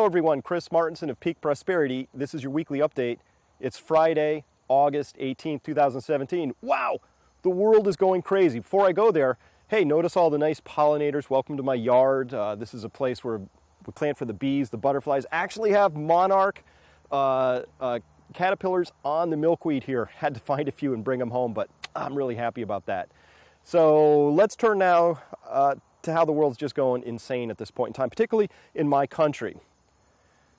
everyone, Chris Martinson of Peak Prosperity. This is your weekly update. It's Friday, August 18th, 2017. Wow, the world is going crazy. Before I go there, hey, notice all the nice pollinators. Welcome to my yard. This is a place where we plant for the bees, the butterflies. Actually have monarch caterpillars on the milkweed here. Had to find a few and bring them home, but I'm really happy about that. So let's turn now to how the world's just going insane at this point in time, particularly in my country.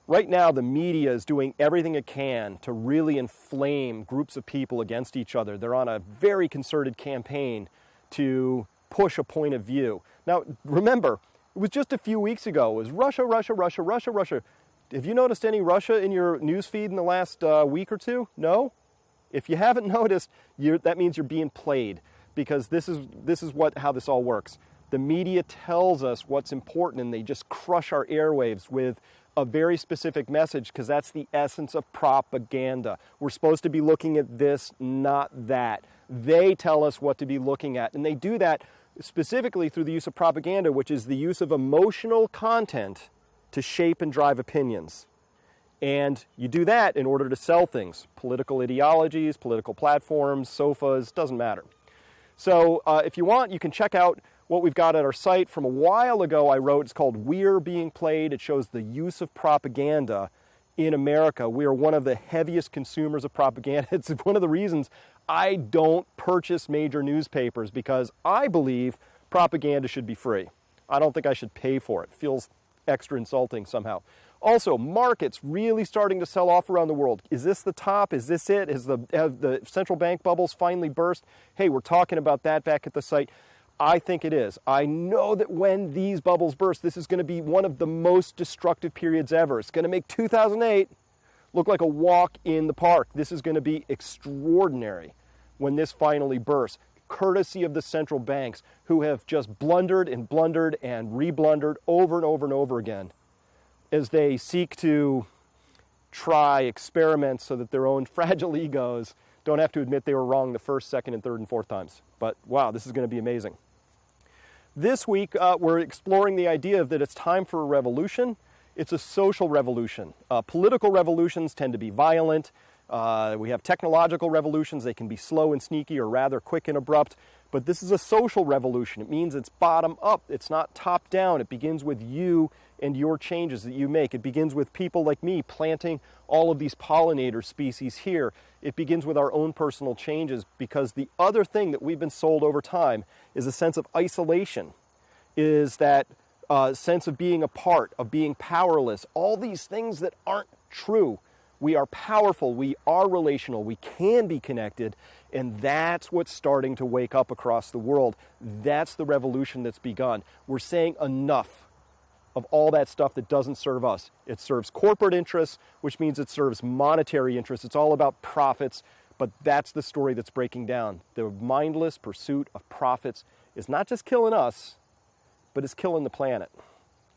Right now, the media is doing everything it can to really inflame groups of people against each other. They're on a very concerted campaign to push a point of view. Now, remember, it was just a few weeks ago. It was Russia, Russia, Russia, Russia, Russia. Have you noticed any Russia in your news feed in the last week or two? No? If you haven't noticed, that means you're being played, because this is how this all works. The media tells us what's important, and they just crush our airwaves with a very specific message, because that's the essence of propaganda. We're supposed to be looking at this, not that. They tell us what to be looking at, and they do that specifically through the use of propaganda, which is the use of emotional content to shape and drive opinions. And you do that in order to sell things, political ideologies, political platforms, sofas, doesn't matter. So if you want, you can check out what we've got at our site. From a while ago I wrote, it's called We're Being Played. It shows the use of propaganda in America. We are one of the heaviest consumers of propaganda. It's one of the reasons I don't purchase major newspapers, because I believe propaganda should be free. I don't think I should pay for it. It feels extra insulting somehow. Also, markets really starting to sell off around the world. Is this the top? Is this it? Have the central bank bubbles finally burst? Hey, we're talking about that back at the site. I think it is. I know that when these bubbles burst, this is going to be one of the most destructive periods ever. It's going to make 2008 look like a walk in the park. This is going to be extraordinary when this finally bursts, courtesy of the central banks, who have just blundered and re-blundered over and over and over again as they seek to try experiments so that their own fragile egos don't have to admit they were wrong the first, second, and third and fourth times. But wow, this is going to be amazing. This week, we're exploring the idea that it's time for a revolution. It's a social revolution. Political revolutions tend to be violent. We have technological revolutions. They can be slow and sneaky, or rather quick and abrupt. But this is a social revolution. It means it's bottom up. It's not top down. It begins with you and your changes that you make. It begins with people like me planting all of these pollinator species here. It begins with our own personal changes, because the other thing that we've been sold over time is a sense of isolation, is that sense of being apart, of being powerless, all these things that aren't true. We are powerful, we are relational, we can be connected, and that's what's starting to wake up across the world. That's the revolution that's begun. We're saying enough of all that stuff that doesn't serve us. It serves corporate interests, which means it serves monetary interests. It's all about profits, but that's the story that's breaking down. The mindless pursuit of profits is not just killing us, but it's killing the planet.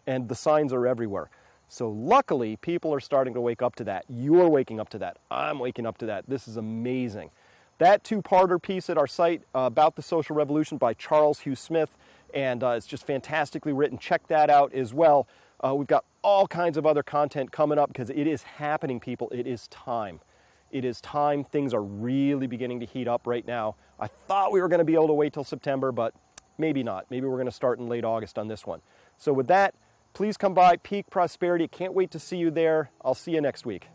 And the signs are everywhere. So luckily, people are starting to wake up to that. You're waking up to that. I'm waking up to that. This is amazing. That two-parter piece at our site about the social revolution by Charles Hugh Smith, and it's just fantastically written. Check that out as well. We've got all kinds of other content coming up, because it is happening, people. It is time. It is time. Things are really beginning to heat up right now. I thought we were going to be able to wait till September, but maybe not. Maybe we're going to start in late August on this one. So with that, please come by Peak Prosperity. Can't wait to see you there. I'll see you next week.